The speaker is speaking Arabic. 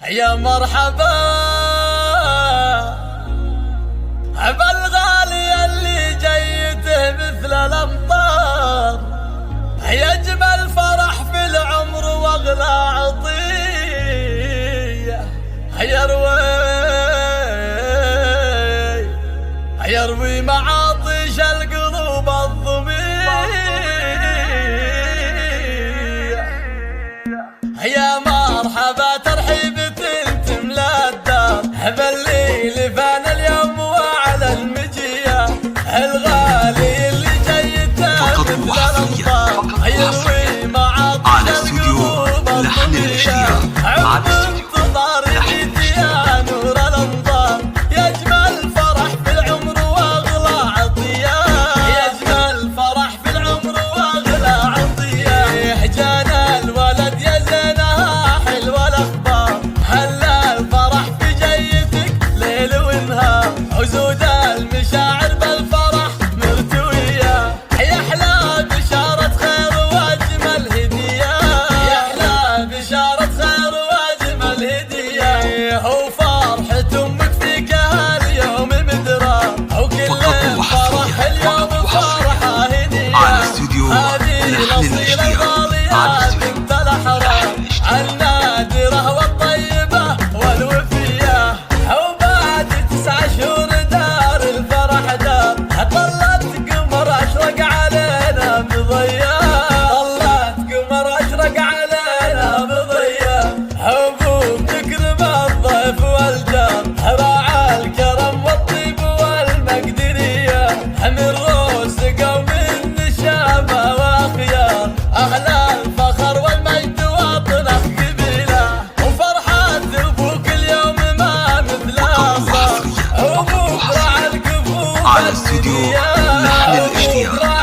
يا مرحبا بالغالي اللي جيته مثل الامطار، يا اجمل فرح في العمر واغلى عطيه، يروي معاطش القلوب الضمير. يا مرحبا ترحيبة تملا الدار، بالليل فان اليوم وعلى المجيه، الغالي اللي جيته مثل الامطار، يروي معاطش القلوب الضمير. عقب انتظار جيت يا نور الانظار، يا اجمل فرح في العمر واغلى عطيه، يا اجمل فرح في العمر واغلى عطيه. جانا الولد يا زينها حلوه الاخبار، هلا الفرح في جيتك ليل ونهار، عزود المشاعر بالفرح مرتويه، يا احلى بشاره خير واجمل هديه، يا احلى بشاره خير واجمل هديه. وفرحة امك فيك هاليوم مدرى، وكل فرح اليوم فرحه هديه، هذه الاصيله الغاليه بنت الاحرار، النادره والطيبه والوفيه. وبعد 9 شهور دار الفرح دار، طلت قمر اشرق علينا بضياء، طلت قمر اشرق علينا بضياء. ابوك تكرم الضيف والجار، راعى الكرم والطيب والمقدريه، من روسق ومن نشامه واخيار، اهل الفخر والمجد وطنه قبيله، وفرحه ابوك اليوم ما مثلها صار، ابوك راعى الكفوف على استوديو لحن الاشتياق.